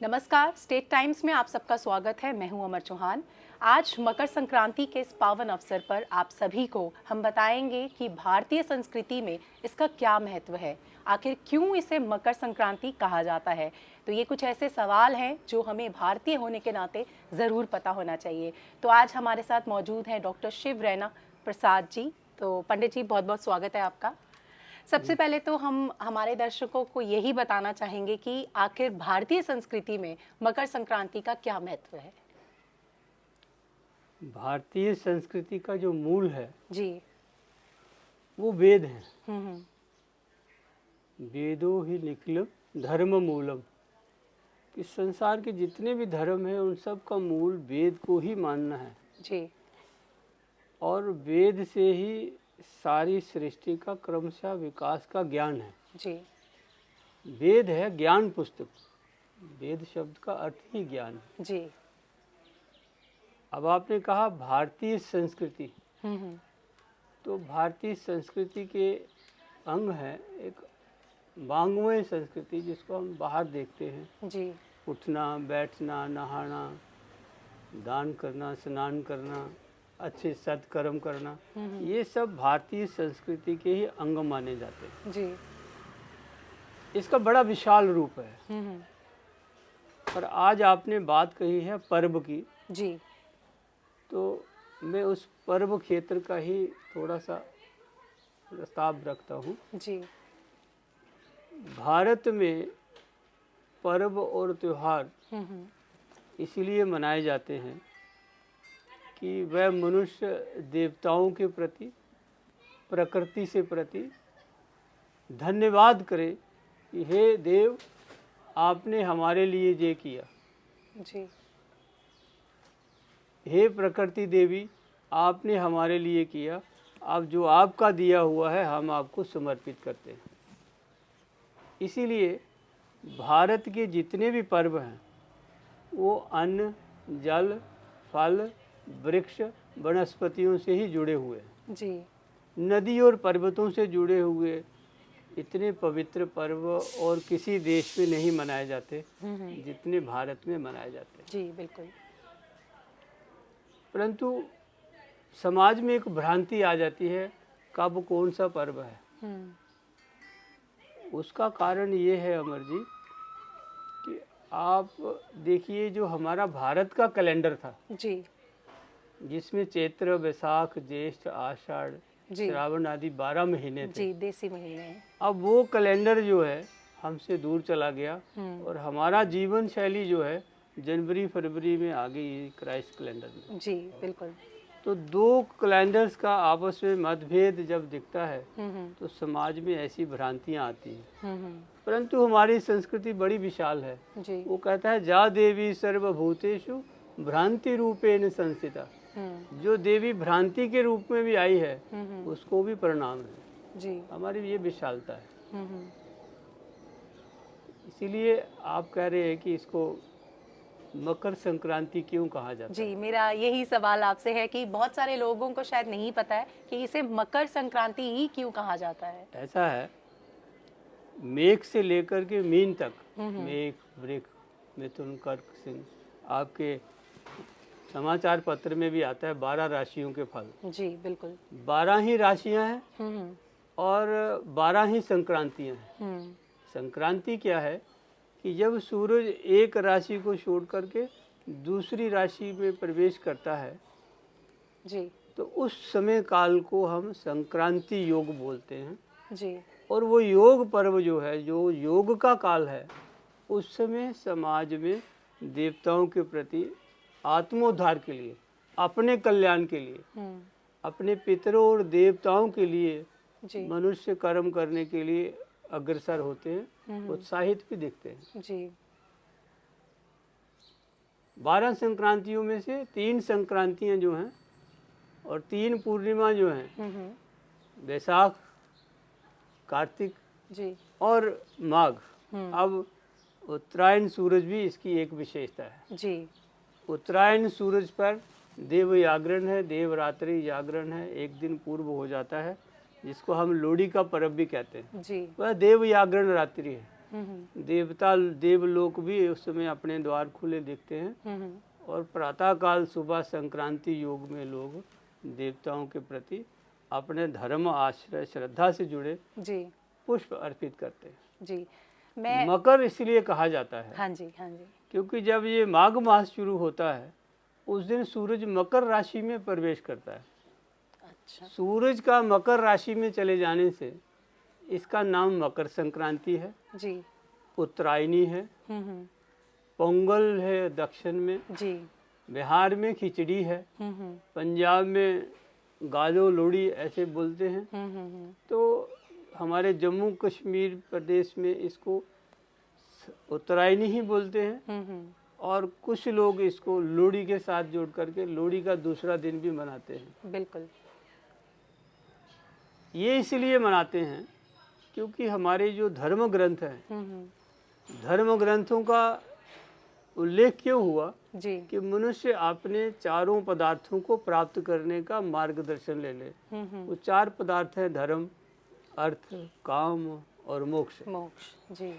नमस्कार, state times में आप सबका स्वागत है। मैं हूं अमर चौहान। आज मकर संक्रांति के इस पावन अवसर पर आप सभी को हम बताएंगे कि भारतीय संस्कृति में इसका क्या महत्व है, आखिर क्यों इसे मकर संक्रांति कहा जाता है। तो ये कुछ ऐसे सवाल हैं जो हमें भारतीय होने के नाते ज़रूर पता होना चाहिए। तो आज हमारे साथ मौजूद हैं डॉक्टर शिव रैना प्रसाद जी। तो पंडित जी, बहुत बहुत स्वागत है आपका। सबसे पहले तो हम हमारे दर्शकों को यही बताना चाहेंगे कि आखिर भारतीय संस्कृति में मकर संक्रांति का क्या महत्व है। भारतीय संस्कृति का जो मूल है जी। वो वेद है। हम्म। वेदो ही निखिलम धर्म मूलम। कि संसार के जितने भी धर्म हैं उन सब का मूल वेद को ही मानना है। जी। और वेद से ही सारी सृष्टि का क्रमशः विकास का ज्ञान है। जी। वेद है ज्ञान पुस्तक। वेद शब्द का अर्थ ही ज्ञान है। जी। अब आपने कहा भारतीय संस्कृति, हम्म। तो भारतीय संस्कृति के अंग है एक वांग्मय संस्कृति, जिसको हम बाहर देखते हैं। जी। उठना, बैठना, नहाना, दान करना, स्नान करना, अच्छे सत्कर्म करना, ये सब भारतीय संस्कृति के ही अंग माने जाते हैं। जी। इसका बड़ा विशाल रूप है। हम्म। पर आज आपने बात कही है पर्व की, जी। तो मैं उस पर्व क्षेत्र का ही थोड़ा सा प्रस्ताव रखता हूँ। जी। भारत में पर्व और त्योहार हम्म। इसलिए मनाए जाते हैं कि वह मनुष्य देवताओं के प्रति, प्रकृति से प्रति धन्यवाद करे कि हे देव, आपने हमारे लिए ये किया। जी। हे प्रकृति देवी, आपने हमारे लिए किया। अब जो आपका दिया हुआ है हम आपको समर्पित करते हैं। इसीलिए भारत के जितने भी पर्व हैं वो अन्न, जल, फल, वृक्ष, वनस्पतियों से ही जुड़े हुए हैं। जी। नदी और पर्वतों से जुड़े हुए इतने पवित्र पर्व और किसी देश में नहीं मनाए जाते जितने भारत में मनाए जाते हैं। जी बिल्कुल। परंतु समाज में एक भ्रांति आ जाती है कब कौन सा पर्व है। उसका कारण ये है अमर जी कि आप देखिए, जो हमारा भारत का कैलेंडर था जी, जिसमें चैत्र, वैशाख, ज्येष्ठ, आषाढ़, जी, श्रावण आदि 12 महीने थे। जी, देसी महीने हैं। अब वो कैलेंडर जो है हमसे दूर चला गया और हमारा जीवन शैली जो है जनवरी फरवरी में आ गई क्राइस्ट कैलेंडर में। जी बिल्कुल। तो दो कैलेंडर्स का आपस में मतभेद जब दिखता है तो समाज में ऐसी भ्रांतियां आती हैं। परंतु हमारी संस्कृति बड़ी विशाल है। जी। वो कहता है जा देवी सर्वभूतेषु भ्रांति रूपेण संस्थिता। जो देवी भ्रांति के रूप में भी आई है उसको भी प्रणाम है। जी। हमारी ये विशालता है। इसीलिए आप कह रहे हैं कि इसको मकर संक्रांति क्यों कहा जाता है। जी, मेरा यही सवाल आपसे है कि बहुत सारे लोगों को शायद नहीं पता है कि इसे मकर संक्रांति ही क्यों कहा जाता है। ऐसा है, मेघ से लेकर के मीन तक, मेघ, वृक, मिथुन, कर्क, सिंह, आपके समाचार पत्र में भी आता है 12 राशियों के फल। जी बिल्कुल। 12 ही राशियां हैं और 12 ही संक्रांतियां हैं। संक्रांति क्या है कि जब सूरज एक राशि को छोड़ करके दूसरी राशि में प्रवेश करता है जी, तो उस समय काल को हम संक्रांति योग बोलते हैं। जी। और वो योग पर्व जो है, जो योग का काल है, उस समय समाज में देवताओं के प्रति आत्मोद्धार के लिए, अपने कल्याण के लिए, अपने पितरों और देवताओं के लिए मनुष्य कर्म करने के लिए अग्रसर होते हैं, उत्साहित भी दिखते हैं। जी। 12 संक्रांतियों में से 3 संक्रांतियां जो हैं और 3 पूर्णिमा जो हैं, वैशाख, कार्तिक जी और माघ। अब उत्तरायण सूरज भी इसकी एक विशेषता है। जी। उत्तरायण सूरज पर देव जागरण है, देवरात्रि जागरण है, एक दिन पूर्व हो जाता है, जिसको हम लोहड़ी का पर्व भी कहते हैं। जी। वह देव जागरण रात्रि है। देवलोक भी उस समय अपने द्वार खुले देखते हैं। और प्रातःकाल सुबह संक्रांति योग में लोग देवताओं के प्रति अपने धर्म आश्रय श्रद्धा से जुड़े जी पुष्प अर्पित करते हैं। जी मैं मकर इसलिए कहा जाता है हाँ जी हाँ जी क्योंकि जब ये माघ मास शुरू होता है उस दिन सूरज मकर राशि में प्रवेश करता है। अच्छा सूरज का मकर राशि में चले जाने से इसका नाम मकर संक्रांति है। जी उत्तरायणी है, पोंगल है दक्षिण में, जी बिहार में खिचड़ी है, पंजाब में गालो लोहड़ी ऐसे बोलते हैं। तो हमारे जम्मू कश्मीर प्रदेश में इसको उत्तरायणी ही बोलते हैं। और कुछ लोग इसको लोहड़ी के साथ जोड़ करके लोहड़ी का दूसरा दिन भी मनाते हैं। बिल्कुल ये इसलिए मनाते हैं क्योंकि हमारे जो धर्म ग्रंथ हैं, धर्म ग्रंथों का उल्लेख क्यों हुआ जी कि मनुष्य अपने चारों पदार्थों को प्राप्त करने का मार्गदर्शन ले ले। वो चार पदार्थ हैं धर्म, अर्थ, काम और मोक्ष। मोक्ष जी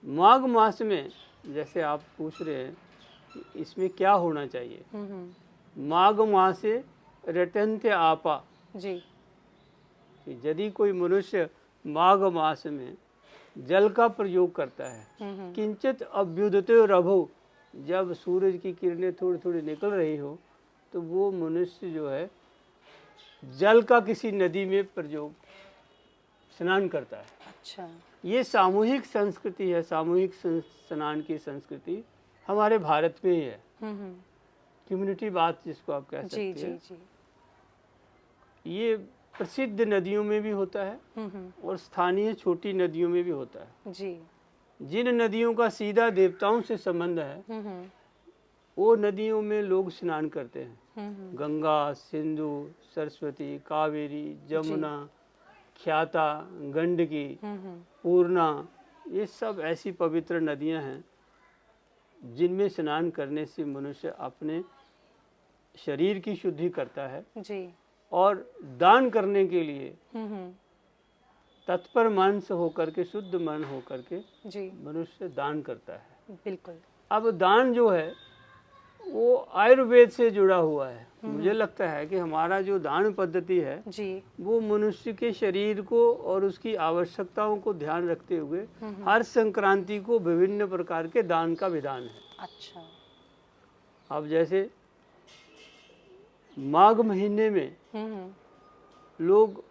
माघ मास में जैसे आप पूछ रहे हैं कि इसमें क्या होना चाहिए, माघ मासे रटन्ते आपा जी कि यदि कोई मनुष्य माघ मास में जल का प्रयोग करता है, किंचित अभ्युदते रभो, जब सूरज की किरणें थोड़ी थोड़ी निकल रही हो तो वो मनुष्य जो है जल का किसी नदी में प्रयोग स्नान करता है। अच्छा ये सामूहिक संस्कृति है, सामूहिक स्नान की संस्कृति हमारे भारत में ही है। कम्युनिटी बात जिसको आप कह सकते जी हैं। जी ये प्रसिद्ध नदियों में भी होता है और स्थानीय छोटी नदियों में भी होता है। जी जिन नदियों का सीधा देवताओं से संबंध है वो नदियों में लोग स्नान करते हैं। गंगा, सिंधु, सरस्वती, कावेरी, जमुना, ख्याता, गंडकी, पूर्णा, ये सब ऐसी पवित्र नदियां हैं जिनमें स्नान करने से मनुष्य अपने शरीर की शुद्धि करता है जी और दान करने के लिए तत्पर मन से होकर के, शुद्ध मन होकर के जी मनुष्य दान करता है। बिल्कुल अब दान जो है वो आयुर्वेद से जुड़ा हुआ है। मुझे लगता है कि हमारा जो दान पद्धति है जी वो मनुष्य के शरीर को और उसकी आवश्यकताओं को ध्यान रखते हुए हर संक्रांति को विभिन्न प्रकार के दान का विधान है। अच्छा अब जैसे माघ महीने में लोग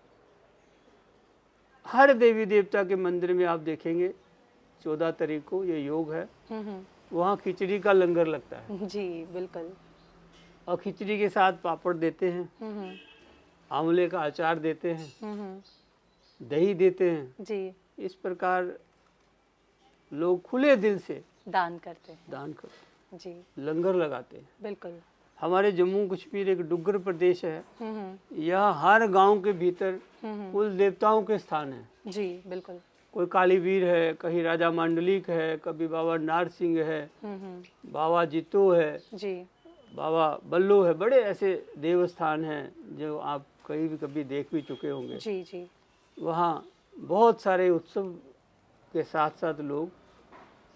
हर देवी देवता के मंदिर में आप देखेंगे 14 तारीख को ये योग है, वहाँ खिचड़ी का लंगर लगता है। जी बिल्कुल और खिचड़ी के साथ पापड़ देते हैं, आंवले का अचार देते हैं, दही देते हैं। जी इस प्रकार लोग खुले दिल से दान करते हैं दान करते जी हैं, लंगर लगाते हैं। बिल्कुल हमारे जम्मू कश्मीर एक डुग्गर प्रदेश है, यहाँ हर गांव के भीतर कुल देवताओं के स्थान हैं। जी बिल्कुल कोई कालीवीर है, कहीं राजा मांडलिक है, कभी बाबा नार सिंह है, बाबा जितो है, जी बाबा बल्लो है। बड़े ऐसे देवस्थान हैं जो आप कहीं भी कभी देख भी चुके होंगे। जी जी वहाँ बहुत सारे उत्सव के साथ साथ लोग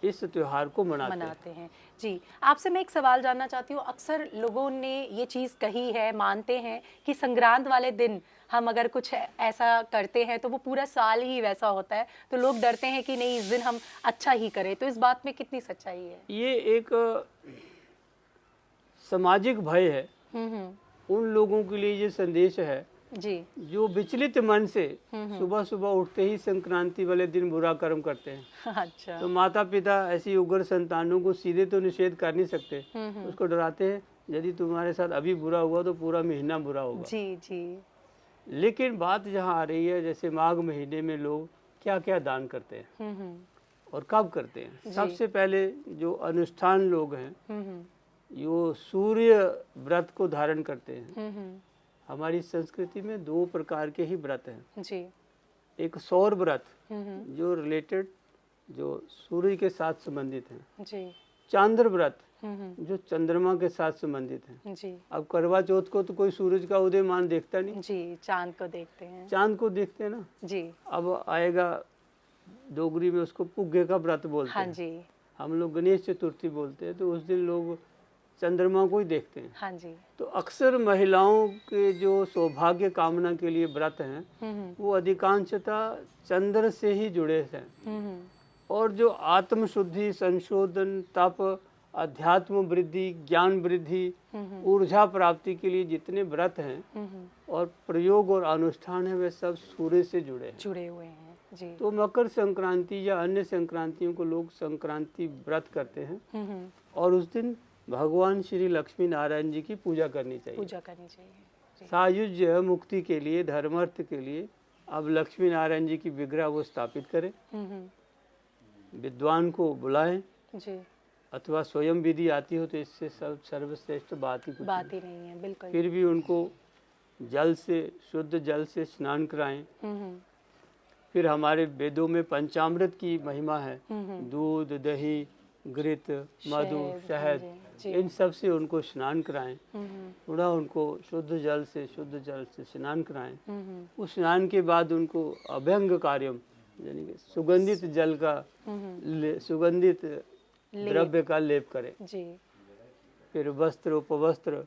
इस त्योहार को मनाते हैं। जी आपसे मैं एक सवाल जानना चाहती हूँ, अक्सर लोगों ने ये चीज़ कही है, मानते हैं कि संक्रांत वाले दिन हम अगर कुछ ऐसा करते हैं तो वो पूरा साल ही वैसा होता है, तो लोग डरते हैं कि नहीं इस दिन हम अच्छा ही करें। तो इस बात में कितनी सच्चाई है? ये एक सामाजिक भय है। उन लोगों के लिए ये संदेश है जी जो विचलित मन से सुबह सुबह उठते ही संक्रांति वाले दिन बुरा कर्म करते हैं। अच्छा तो माता पिता ऐसी उग्र संतानों को सीधे तो निषेध कर नहीं सकते, उसको डराते हैं यदि तुम्हारे साथ अभी बुरा हुआ तो पूरा महीना बुरा होगा। जी जी लेकिन बात जहाँ आ रही है, जैसे माघ महीने में लोग क्या क्या दान करते हैं और कब करते हैं। सबसे पहले जो अनुष्ठान लोग हैं जो सूर्य व्रत को धारण करते हैं। हमारी संस्कृति में दो प्रकार के ही व्रत हैं जी। एक सौर व्रत जो रिलेटेड जो सूर्य के साथ संबंधित हैं जी। चांद्र व्रत जो चंद्रमा के साथ संबंधित हैं जी। अब करवा चौथ को तो कोई सूरज का उदयमान देखता नहीं जी, चांद को देखते हैं। चांद को देखते हैं ना जी। अब आएगा डोगरी में उसको पुग्गे का व्रत बोलते हाँ हैं। जी। हम लोग गणेश चतुर्थी बोलते हैं, तो उस दिन लोग चंद्रमा को ही देखते हैं। हाँ जी। तो अक्सर महिलाओं के जो सौभाग्य कामना के लिए व्रत हैं वो अधिकांशतः चंद्र से ही जुड़े हैं। और जो आत्म शुद्धि, संशोधन, तप, अध्यात्म वृद्धि, ज्ञान वृद्धि, ऊर्जा प्राप्ति के लिए जितने व्रत हैं और प्रयोग और अनुष्ठान है वे सब सूर्य से जुड़े हुए हैं जी। तो मकर संक्रांति या अन्य संक्रांतियों को लोग संक्रांति व्रत करते हैं और उस दिन भगवान श्री लक्ष्मी नारायण जी की पूजा करनी चाहिए जी। सायुज्य मुक्ति के लिए, धर्मार्थ के लिए अब लक्ष्मी नारायण जी की विग्रह वो स्थापित करें, विद्वान को बुलाएं जी। अथवा स्वयं विधि आती हो तो इससे सब सर्वश्रेष्ठ बात ही नहीं है। बिल्कुल। फिर भी उनको जल से, शुद्ध जल से स्नान कराएं। फिर हमारे वेदों में पंचामृत की महिमा है, दूध, दही, घृत, मधु, शहद, इन सब से उनको स्नान कराएं। थोड़ा उनको शुद्ध जल से स्नान कराएं। उस स्नान के बाद उनको अभ्यंग कार्यम यानी कि सुगंधित जल का सुगंधित द्रव्य का लेप करें जी। फिर वस्त्र, उपवस्त्र,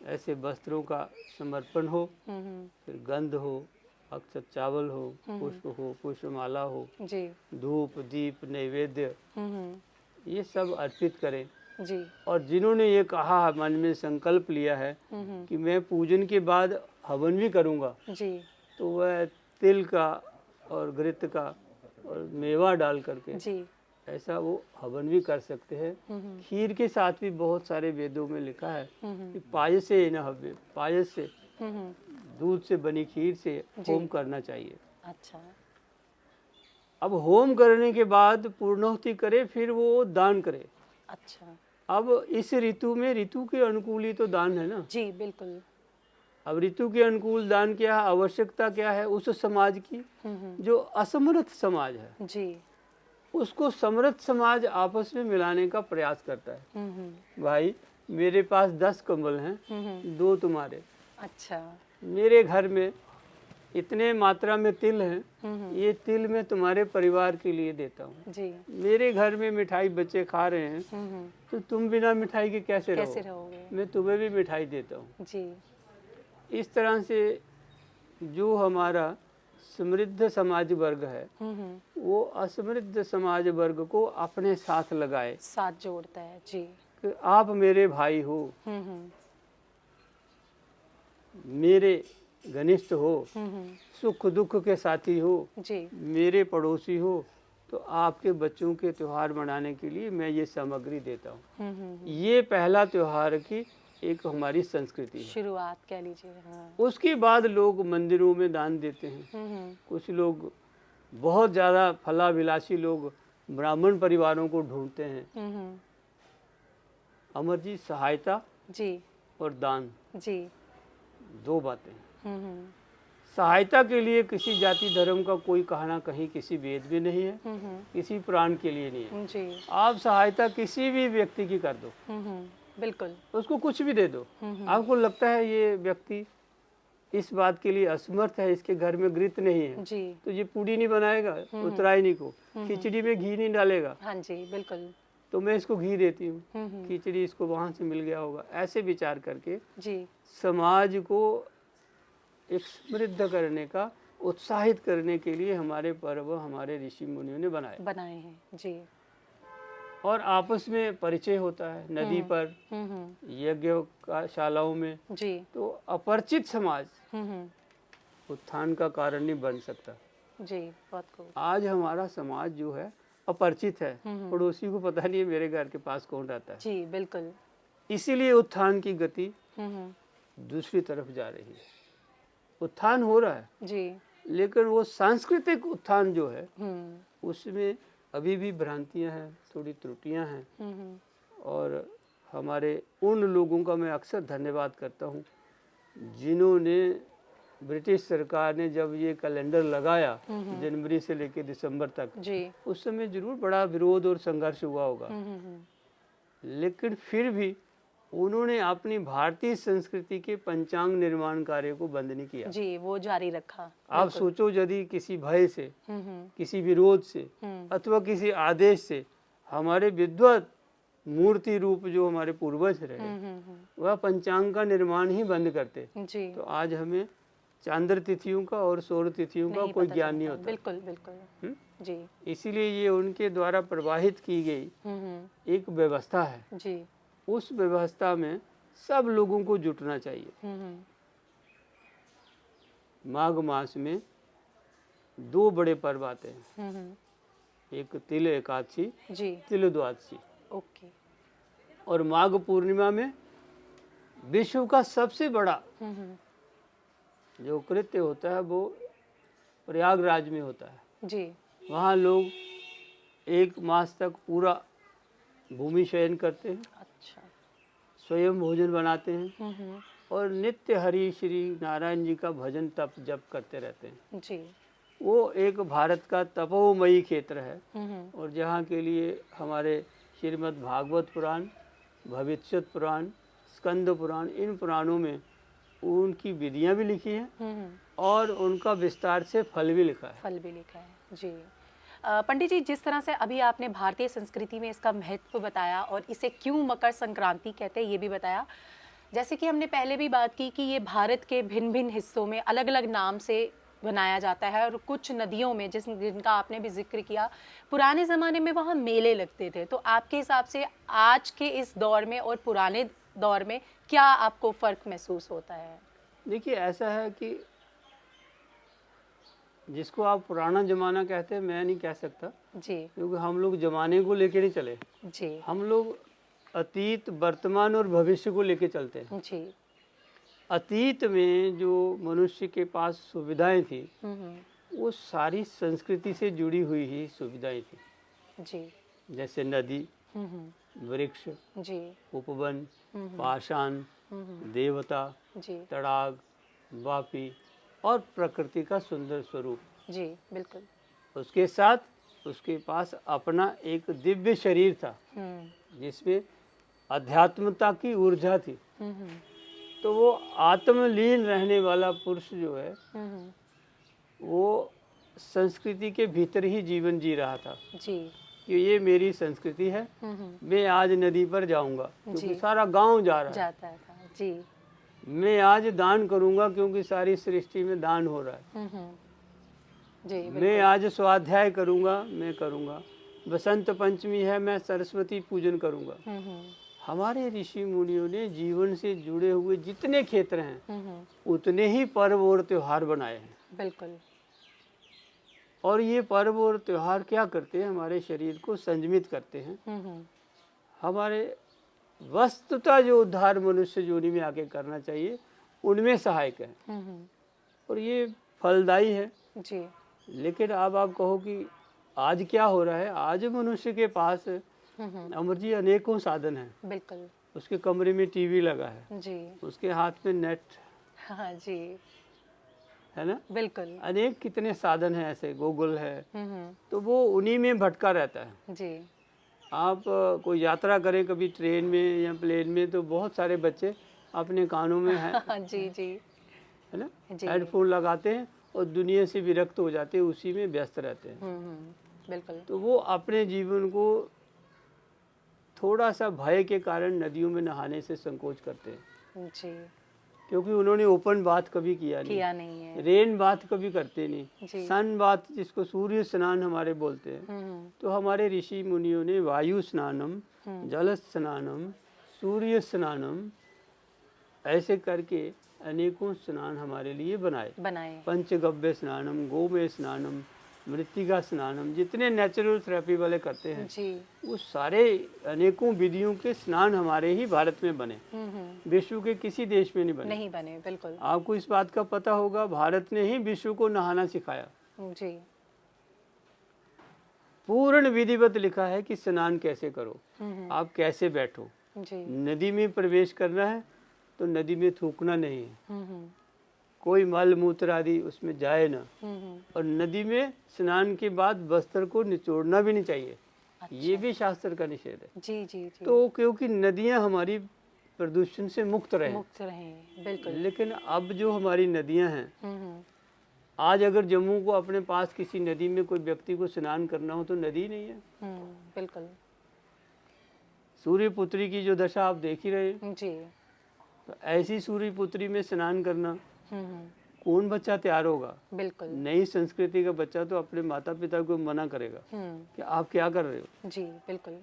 ऐसे वस्त्रों का समर्पण हो। फिर गंध हो, अक्षत चावल हो, पुष्प हो, पुष्पमाला हो जी, धूप, दीप, नैवेद्य, ये सब अर्पित करें जी। और जिन्होंने ये कहा, मन में संकल्प लिया है कि मैं पूजन के बाद हवन भी करूंगा जी, तो वह तिल का और घृत का और मेवा डाल करके जी ऐसा वो हवन भी कर सकते हैं। खीर के साथ भी बहुत सारे वेदों में लिखा है कि पायसे न हव्य, पायस से दूध से बनी खीर से होम करना चाहिए। अच्छा। अब होम करने के बाद पूर्णाहुति करे, फिर वो दान करे। अच्छा। अब इस ऋतु में ऋतु के अनुकूल ही तो दान है ना जी, बिल्कुल। अब ऋतु के अनुकूल दान क्या है, आवश्यकता क्या है उस समाज की जो असमर्थ समाज है जी, उसको समर्थ समाज आपस में मिलाने का प्रयास करता है। भाई मेरे पास 10 कंबल हैं, 2 तुम्हारे। अच्छा। मेरे घर में इतने मात्रा में तिल हैं, ये तिल मैं तुम्हारे परिवार के लिए देता हूँ जी। मेरे घर में मिठाई बच्चे खा रहे हैं, तो तुम बिना मिठाई के कैसे रहोगे? मैं तुम्हें भी मिठाई देता हूँ जी। इस तरह से जो हमारा समृद्ध समाज वर्ग है वो असमृद्ध समाज वर्ग को अपने साथ लगाए, साथ जोड़ता है जी। कि आप मेरे भाई हो, मेरे घनिष्ठ हो, सुख दुख के साथी हो जी, मेरे पड़ोसी हो, तो आपके बच्चों के त्योहार मनाने के लिए मैं ये सामग्री देता हूँ। ये पहला त्योहार की एक हमारी संस्कृति है, शुरुआत कह लीजिए। हाँ। उसके बाद लोग मंदिरों में दान देते हैं। कुछ लोग बहुत ज़्यादा फलाभिलाषी लोग ब्राह्मण परिवारों को ढूंढते हैं। अमर जी, सहायता जी और दान जी, 2 बातें। सहायता के लिए किसी जाति धर्म का कोई कहना कहीं किसी वेद में नहीं है, किसी पुराण के लिए नहीं है जी। आप सहायता किसी भी व्यक्ति की कर दो, बिल्कुल, उसको कुछ भी दे दो। आपको लगता है ये व्यक्ति इस बात के लिए असमर्थ है, इसके घर में घृत नहीं है जी, तो ये पूड़ी नहीं बनाएगा उत्तरायणी को, खिचड़ी में घी नहीं डालेगा। हाँ जी, बिल्कुल, तो मैं इसको घी देती हूँ, खिचड़ी इसको वहां से मिल गया होगा। ऐसे विचार करके जी समाज को एक समृद्ध करने का, उत्साहित करने के लिए हमारे पर्व हमारे ऋषि मुनियों ने बनाए हैं जी। और आपस में परिचय होता है, नदी पर, यज्ञ शालाओं में जी। तो अपरिचित समाज उत्थान का कारण नहीं बन सकता जी। बहुत खूब। आज हमारा समाज जो है अपरिचित है, पड़ोसी को पता नहीं है मेरे घर के पास कौन रहता है जी, बिल्कुल। इसीलिए उत्थान की गति दूसरी तरफ जा रही है। उत्थान हो रहा है जी, लेकिन वो सांस्कृतिक उत्थान जो है उसमें अभी भी भ्रांतियां हैं, थोड़ी त्रुटियां हैं। और हमारे उन लोगों का मैं अक्सर धन्यवाद करता हूँ जिन्होंने, ब्रिटिश सरकार ने जब ये कैलेंडर लगाया जनवरी से लेकर दिसंबर तक जी, उस समय जरूर बड़ा विरोध और संघर्ष हुआ होगा, लेकिन फिर भी उन्होंने अपनी भारतीय संस्कृति के पंचांग निर्माण कार्य को बंद नहीं किया। जी, वो जारी रखा। आप सोचो, यदि किसी भय से, हम्म, किसी विरोध से अथवा किसी आदेश से हमारे विद्वत मूर्ति रूप जो हमारे पूर्वज रहे वह पंचांग का निर्माण ही बंद करते, जी, तो आज हमें चांद्र तिथियों का और सौर तिथियों का कोई ज्ञान नहीं होता। बिल्कुल बिल्कुल। जी, इसीलिए ये उनके द्वारा प्रवाहित की गई एक व्यवस्था है। जी, उस व्यवस्था में सब लोगों को जुटना चाहिए। माघ मास में 2 बड़े पर्व आते हैं, एक तिल एकादशी, जी, तिल द्वादशी, ओके, और माघ पूर्णिमा में विश्व का सबसे बड़ा जो कृत्य होता है वो प्रयागराज में होता है। जी, वहाँ लोग 1 मास तक पूरा भूमि शयन करते हैं, अच्छा, स्वयं भोजन बनाते हैं और नित्य हरि श्री नारायण जी का भजन तप जप करते रहते हैं। जी, वो एक भारत का तपोमयी क्षेत्र है और जहाँ के लिए हमारे श्रीमद् भागवत पुराण, भविष्यत पुराण, स्कंद पुराण, इन पुराणों में उनकी विधियाँ भी लिखी हैं और उनका विस्तार से फल भी लिखा है। फल भी लिखा है। जी, पंडित जी, जिस तरह से अभी आपने भारतीय संस्कृति में इसका महत्व बताया और इसे क्यों मकर संक्रांति कहते हैं ये भी बताया, जैसे कि हमने पहले भी बात की कि ये भारत के भिन्न भिन्न हिस्सों में अलग अलग नाम से बनाया जाता है और कुछ नदियों में जिनका आपने भी जिक्र किया, पुराने ज़माने में वहाँ मेले लगते थे। तो आपके हिसाब से आज के इस दौर में और पुराने दौर में क्या आपको फ़र्क महसूस होता है? देखिए, ऐसा है कि जिसको आप पुराना जमाना कहते हैं मैं नहीं कह सकता, जी, क्योंकि हम लोग जमाने को लेके नहीं चले। जी, हम लोग अतीत, वर्तमान और भविष्य को लेके चलते हैं। जी, अतीत में जो मनुष्य के पास सुविधाएं थी वो सारी संस्कृति से जुड़ी हुई ही सुविधाएं थी। जी, जैसे नदी, वृक्ष, जी, उपवन, पाषाण, देवता, जी, तड़ाग, वापी और प्रकृति का सुंदर स्वरूप। जी, बिल्कुल। उसके साथ उसके पास अपना एक दिव्य शरीर था जिसमें अध्यात्मता की ऊर्जा थी। तो वो आत्मलीन रहने वाला पुरुष जो है वो संस्कृति के भीतर ही जीवन जी रहा था जी, कि ये मेरी संस्कृति है, मैं आज नदी पर जाऊंगा क्योंकि सारा गांव जा रहा है, जाता था। जी, मैं आज दान करूंगा क्योंकि सारी सृष्टि में दान हो रहा है, जी, मैं आज स्वाध्याय करूंगा, मैं करूंगा, बसंत पंचमी है, मैं सरस्वती पूजन करूंगा। हमारे ऋषि मुनियों ने जीवन से जुड़े हुए जितने क्षेत्र हैं उतने ही पर्व और त्योहार बनाए हैं। बिल्कुल। और ये पर्व और त्योहार क्या करते हैं? हमारे शरीर को संयमित करते हैं। हमारे वस्तुतः जो उद्धार मनुष्य योनि में आके करना चाहिए उनमें सहायक है और ये फलदायी है। जी, लेकिन अब आप कहो कि आज क्या हो रहा है? आज मनुष्य के पास अमर जी अनेकों साधन हैं। बिल्कुल। उसके कमरे में टीवी लगा है, जी, उसके हाथ में नेट हाँ जी, है ना, बिल्कुल। अनेक कितने साधन हैं, ऐसे गूगल है, तो वो उन्हीं में भटका रहता है। जी, आप कोई यात्रा करें कभी ट्रेन में या प्लेन में तो बहुत सारे बच्चे अपने कानों में है जी, जी, है ना, जी। हेडफोन लगाते हैं और दुनिया से विरक्त हो जाते हैं, उसी में व्यस्त रहते हैं। बिल्कुल। तो वो अपने जीवन को थोड़ा सा भय के कारण नदियों में नहाने से संकोच करते हैं, जी, क्योंकि उन्होंने ओपन बात कभी किया नहीं है। रेन बात कभी करते नहीं, जी। सन बात जिसको सूर्य स्नान हमारे बोलते हैं। तो हमारे ऋषि मुनियों ने वायु स्नानम, जल स्नानम, सूर्य स्नानम ऐसे करके अनेकों स्नान हमारे लिए बनाए। पंचगव्य स्नानम, गोमय स्नानम, मृत्तिका स्नानम, जितने नेचुरल थेरेपी वाले करते हैं जी, वो सारे अनेकों विधियों के स्नान हमारे ही भारत में बने, विश्व के किसी देश में नहीं बने। बिल्कुल। आपको इस बात का पता होगा, भारत ने ही विश्व को नहाना सिखाया। जी, पूर्ण विधिवत लिखा है कि स्नान कैसे करो, आप कैसे बैठो। जी, नदी में प्रवेश करना है तो नदी में थूकना नहीं है, कोई मल मूत्र आदि उसमें जाए ना, और नदी में स्नान के बाद वस्त्र को निचोड़ना भी नहीं चाहिए। अच्छा। ये भी शास्त्र का निषेध है। जी, जी, जी। तो क्योंकि नदियां हमारी प्रदूषण से मुक्त रहे। बिल्कुल। लेकिन अब जो हमारी नदियां हैं, आज अगर जम्मू को अपने पास किसी नदी में कोई व्यक्ति को स्नान करना हो तो नदी ही नहीं है। बिल्कुल। सूर्यपुत्री की जो दशा आप देख ही रहे हैं जी। तो ऐसी सूर्यपुत्री में स्नान करना कौन बच्चा तैयार होगा? बिल्कुल। नई संस्कृति का बच्चा तो अपने माता पिता को मना करेगा कि आप क्या कर रहे हो। जी बिल्कुल।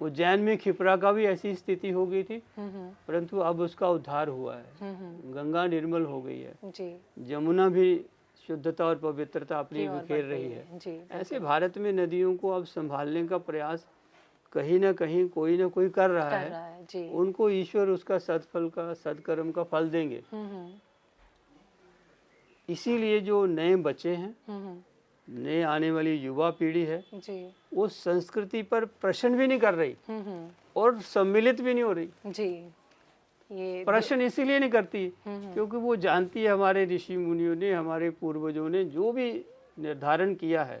उज्जैन में खिपरा का भी ऐसी स्थिति हो गई थी, परंतु अब उसका उद्धार हुआ है। गंगा निर्मल हो गई है जी। जमुना भी शुद्धता और पवित्रता अपनी बिखेर रही है। जी। ऐसे भारत में नदियों को अब संभालने का प्रयास कहीं ना कहीं कोई ना कोई कर रहा है। जी। उनको ईश्वर उसका सत्फल का सत्कर्म का फल देंगे। इसीलिए जो नए बच्चे हैं, नए आने वाली युवा पीढ़ी है जी। वो संस्कृति पर प्रश्न भी नहीं कर रही और सम्मिलित भी नहीं हो रही। जी। ये प्रश्न इसीलिए नहीं करती क्योंकि वो जानती है हमारे ऋषि मुनियों ने, हमारे पूर्वजों ने जो भी निर्धारण किया है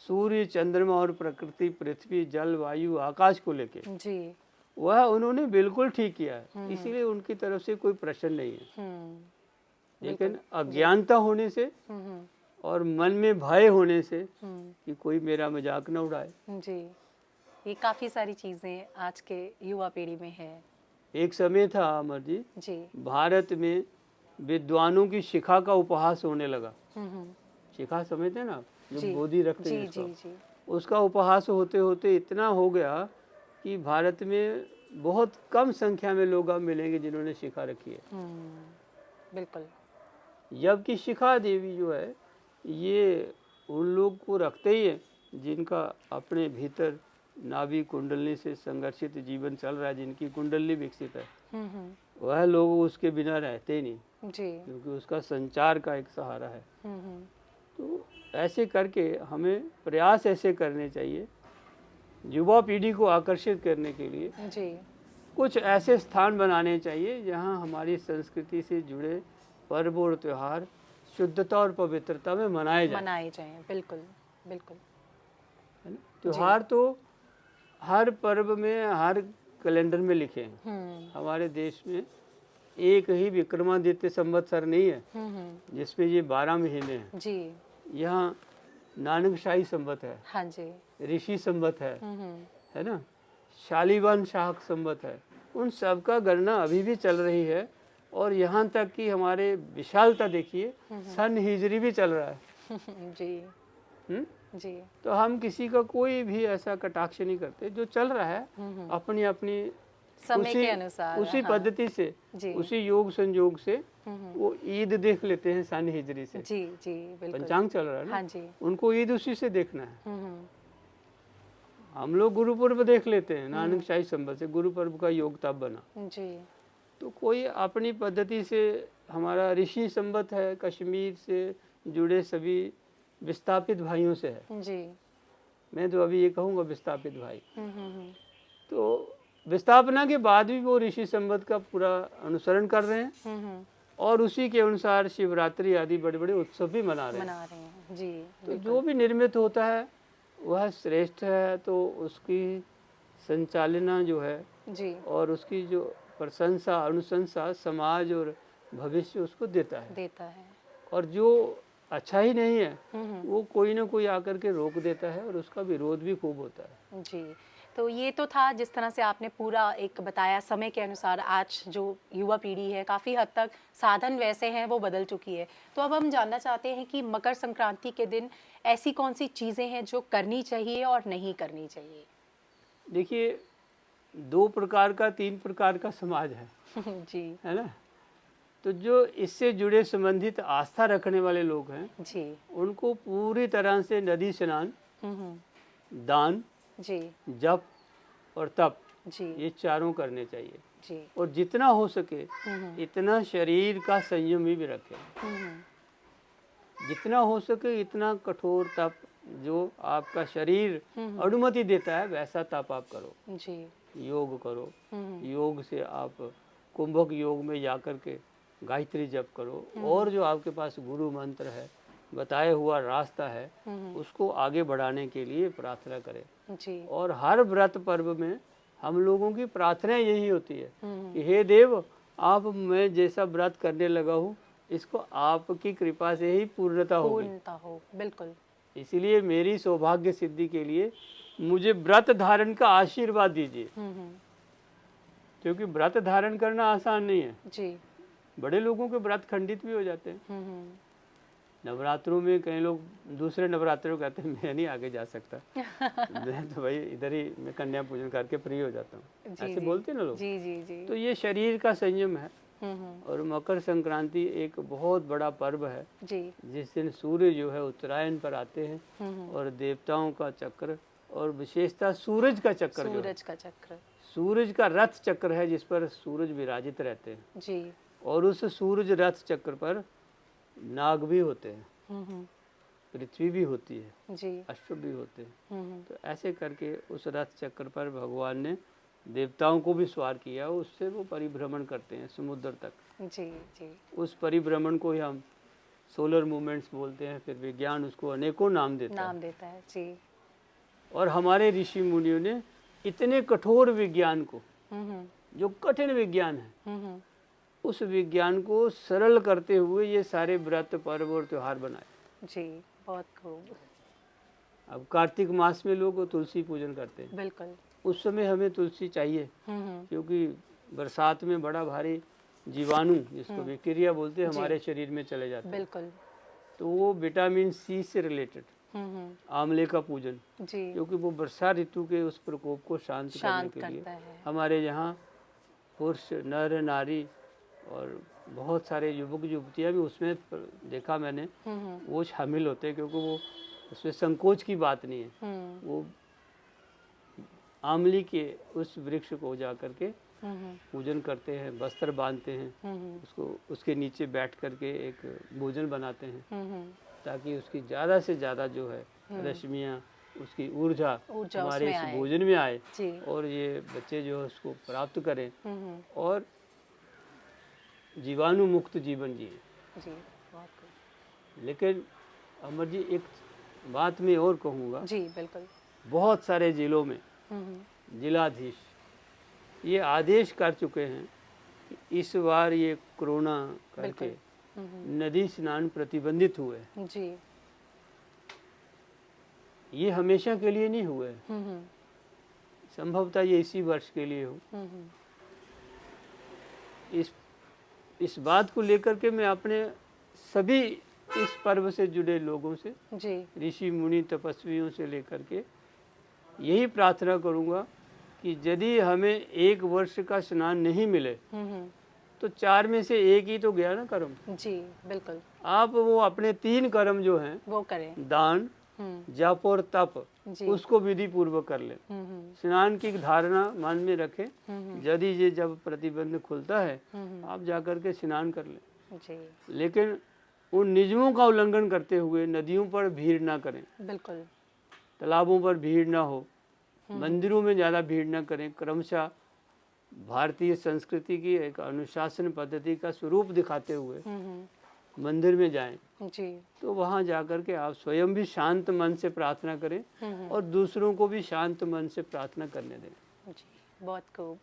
सूर्य चंद्रमा और प्रकृति, पृथ्वी, जल, वायु, आकाश को लेके जी, वह उन्होंने बिल्कुल ठीक किया है। इसीलिए उनकी तरफ से कोई प्रश्न नहीं है। लेकिन अज्ञानता होने से और मन में भय होने से कि कोई मेरा मजाक न उड़ाए। जी, ये काफी सारी चीजें आज के युवा पीढ़ी में है। एक समय था अमर जी, भारत में विद्वानों की शिखा का उपहास होने लगा। शिखा समझते ना, जो गोदी रखते हैं इसको, उसका उपहास होते होते इतना हो गया कि भारत में बहुत कम संख्या में लोग आप मिलेंगे जिन्होंने शिखा रखी है। बिल्कुल। जबकि शिखा देवी जो है ये उन लोग को रखते ही है जिनका अपने भीतर नाभि कुंडली से संघर्षित जीवन चल रहा है, जिनकी कुंडली विकसित है। वह लोग उसके बिना रहते ही नहीं जी, क्योंकि उसका संचार का एक सहारा है। तो ऐसे करके हमें प्रयास ऐसे करने चाहिए युवा पीढ़ी को आकर्षित करने के लिए जी, कुछ ऐसे स्थान बनाने चाहिए जहां हमारी संस्कृति से जुड़े पर्व और त्योहार शुद्धता और पवित्रता में मनाए जाएं। बिल्कुल बिल्कुल। त्योहार तो हर पर्व में, हर कैलेंडर में लिखे हैं। हमारे देश में एक ही विक्रमादित्य संवत्सर नहीं है जिसमें ये 12 महीने हैं जी। यहाँ नानकशाही संवत है, हाँ जी, ऋषि संवत है ना, शालीवान शाहक संवत है। उन सब का गणना अभी भी चल रही है और यहाँ तक कि हमारे विशालता देखिए, सन हिजरी भी चल रहा है जी। जी, तो हम किसी का कोई भी ऐसा कटाक्ष नहीं करते, जो चल रहा है अपनी अपनी समय के अनुसार उसी पद्धति से उसी योग संयोग से वो ईद देख लेते हैं सन हिजरी से जी जी, बिल्कुल। पंचांग चल रहा है ना, हाँ जी, उनको ईद उसी से देखना है। हम लोग गुरु पर्व देख लेते हैं नानकशाही संवत से, गुरु पर्व का योग तब बना जी। तो कोई अपनी पद्धति से, हमारा ऋषि संवत है, कश्मीर से जुड़े सभी विस्थापित भाइयों से है जी। मैं तो अभी ये कहूँगा विस्थापित भाई। तो विस्थापना के बाद भी वो ऋषि संवत का पूरा अनुसरण कर रहे हैं और उसी के अनुसार शिवरात्रि आदि बड़े बड़े उत्सव भी मना रहे हैं जी। तो जो भी निर्मित होता है वह श्रेष्ठ है, तो उसकी संचालना जो है जी और उसकी जो प्रशंसा अनुशंसा समाज और भविष्य उसको देता है। और जो अच्छा ही नहीं है वो कोई ना कोई आकर के रोक देता है और उसका विरोध भी खूब होता है जी। तो ये तो था जिस तरह से आपने पूरा एक बताया, समय के अनुसार आज जो युवा पीढ़ी है काफ़ी हद तक साधन वैसे हैं वो बदल चुकी है। तो अब हम जानना चाहते हैं कि मकर संक्रांति के दिन ऐसी कौन सी चीज़ें हैं जो करनी चाहिए और नहीं करनी चाहिए? देखिए, 2 प्रकार का 3 प्रकार का समाज है जी, है ना। तो जो इससे जुड़े संबंधित आस्था रखने वाले लोग हैं जी, उनको पूरी तरह से नदी स्नान, दान जी, जप और तप जी, ये चारों करने चाहिए जी। और जितना हो सके इतना शरीर का संयम भी रखें। जितना हो सके इतना कठोर तप जो आपका शरीर अनुमति देता है वैसा तप आप करो जी। योग करो, योग से आप कुंभक योग में जाकर के गायत्री जप करो और जो आपके पास गुरु मंत्र है, बताया हुआ रास्ता है, उसको आगे बढ़ाने के लिए प्रार्थना करें जी। और हर व्रत पर्व में हम लोगों की प्रार्थना यही होती है कि हे देव, आप मैं जैसा व्रत करने लगा हूँ इसको आपकी कृपा से ही पूर्णता हो। बिल्कुल। इसीलिए मेरी सौभाग्य सिद्धि के लिए मुझे व्रत धारण का आशीर्वाद दीजिए, क्योंकि व्रत धारण करना आसान नहीं है जी। बड़े लोगों के व्रत खंडित भी हो जाते हैं। नवरात्रों में कई लोग दूसरे नवरात्रों कहते हैं मैं नहीं आगे जा सकता मैं तो भाई इधर ही मैं कन्या पूजन करके फ्री हो जाता हूँ, ऐसे बोलते हैं ना लोग। जी जी जी। तो ये शरीर का संयम है। और मकर संक्रांति एक बहुत बड़ा पर्व है जी। जिस दिन सूर्य जो है उत्तरायण पर आते हैं और देवताओं का चक्र और विशेषता सूरज का चक्र, सूरज का रथ चक्र है जिस पर सूरज विराजित रहते हैं जी। और उस सूरज रथ चक्र पर नाग भी होते हैं, पृथ्वी भी होती है जी। अश्व भी होते हैं। तो ऐसे करके उस रथ चक्र पर भगवान ने देवताओं को भी सवार किया, उससे वो परिभ्रमण करते हैं समुद्र तक। जी जी। उस परिभ्रमण को ही हम सोलर मूवमेंट्स बोलते हैं, फिर विज्ञान उसको अनेकों नाम देता है जी। और हमारे ऋषि मुनियों ने इतने कठोर विज्ञान को, जो कठिन विज्ञान है, उस विज्ञान को सरल करते हुए ये सारे व्रत पर्व और त्योहार बनाए। जी, बहुत खूब। अब कार्तिक मास में लोग तुलसी पूजन करते हैं। बिल्कुल। उस समय हमें तुलसी चाहिए क्योंकि बरसात में बड़ा भारी जीवाणु जिसको बैक्टीरिया बोलते हैं हमारे शरीर में चले जाते हैं। बिल्कुल। तो वो विटामिन सी से रिलेटेड आंवले का पूजन, क्योंकि वो वर्षा ऋतु के उस प्रकोप को शांत करने के लिए हमारे यहाँ पुरुष नर नारी और बहुत सारे युवक युवतियाँ भी उसमें देखा मैंने, वो शामिल होते हैं क्योंकि वो उसमें संकोच की बात नहीं है। वो आंवली के उस वृक्ष को जा करके पूजन करते हैं, वस्त्र बांधते हैं, उसको उसके नीचे बैठ करके एक भोजन बनाते हैं ताकि उसकी ज़्यादा से ज़्यादा जो है रश्मियाँ, उसकी ऊर्जा हमारे इस भोजन में आए और ये बच्चे जो है उसको प्राप्त करें और जीवाणु मुक्त जीवन जिए। लेकिन अमर जी एक बात मैं और कहूँगा। जी बिल्कुल। बहुत सारे जिलों में जिलाधीश ये आदेश कर चुके हैं कि इस बार ये कोरोना करके नदी स्नान प्रतिबंधित हुए। जी। ये हमेशा के लिए नहीं हुए, संभवतः ये इसी वर्ष के लिए हो। इस बात को लेकर के मैं अपने सभी इस पर्व से जुड़े लोगों से, ऋषि मुनि तपस्वियों से लेकर के यही प्रार्थना करूंगा कि यदि हमें एक वर्ष का स्नान नहीं मिले तो 4 में से एक ही तो गया ना कर्म। जी बिल्कुल। आप वो अपने 3 कर्म जो हैं वो करें, दान जप और तप, उसको विधि पूर्वक कर ले। स्नान की धारणा मन में रखें, यदि ये जब प्रतिबंध खुलता है आप जाकर के स्नान कर लें। लेकिन उन नियमों का उल्लंघन करते हुए नदियों पर भीड़ ना करें, बिल्कुल, तालाबों पर भीड़ ना हो, मंदिरों में ज़्यादा भीड़ ना करें। क्रमशः भारतीय संस्कृति की एक अनुशासन पद्धति का स्वरूप दिखाते हुए मंदिर में जाएं जी। तो वहाँ जाकर के आप स्वयं भी शांत मन से प्रार्थना करें और दूसरों को भी शांत मन से प्रार्थना करने दें। जी, बहुत खूब।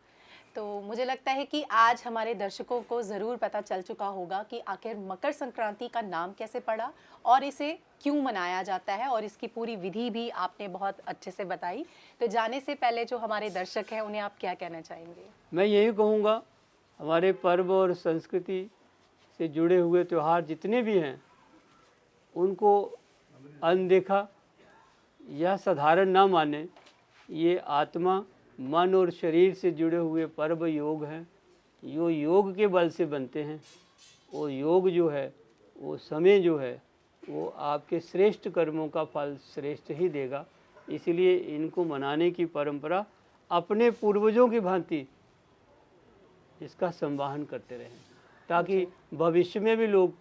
तो मुझे लगता है कि आज हमारे दर्शकों को ज़रूर पता चल चुका होगा कि आखिर मकर संक्रांति का नाम कैसे पड़ा और इसे क्यों मनाया जाता है, और इसकी पूरी विधि भी आपने बहुत अच्छे से बताई। तो जाने से पहले जो हमारे दर्शक हैं उन्हें आप क्या कहना चाहेंगे? मैं यही कहूँगा, हमारे पर्व और संस्कृति से जुड़े हुए त्यौहार जितने भी हैं उनको अनदेखा या साधारण ना माने। ये आत्मा मन और शरीर से जुड़े हुए पर्व योग हैं, यो योग के बल से बनते हैं। वो योग जो है, वो समय जो है, वो आपके श्रेष्ठ कर्मों का फल श्रेष्ठ ही देगा। इसलिए इनको मनाने की परंपरा अपने पूर्वजों की भांति इसका संवाहन करते रहें ताकि भविष्य में भी लोग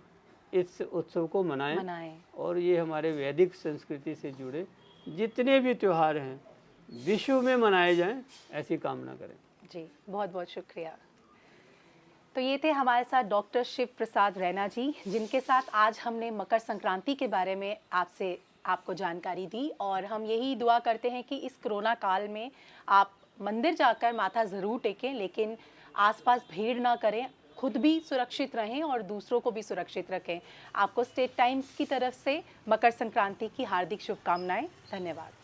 इस उत्सव को मनाएं और ये हमारे वैदिक संस्कृति से जुड़े जितने भी त्यौहार हैं विश्व में मनाए जाएं, ऐसी कामना करें। जी, बहुत बहुत शुक्रिया। तो ये थे हमारे साथ डॉक्टर शिव प्रसाद रैना जी, जिनके साथ आज हमने मकर संक्रांति के बारे में आपको जानकारी दी। और हम यही दुआ करते हैं कि इस कोरोना काल में आप मंदिर जाकर माथा ज़रूर टेकें, लेकिन आसपास भीड़ ना करें, खुद भी सुरक्षित रहें और दूसरों को भी सुरक्षित रखें। आपको स्टेट टाइम्स की तरफ से मकर संक्रांति की हार्दिक शुभकामनाएं। धन्यवाद।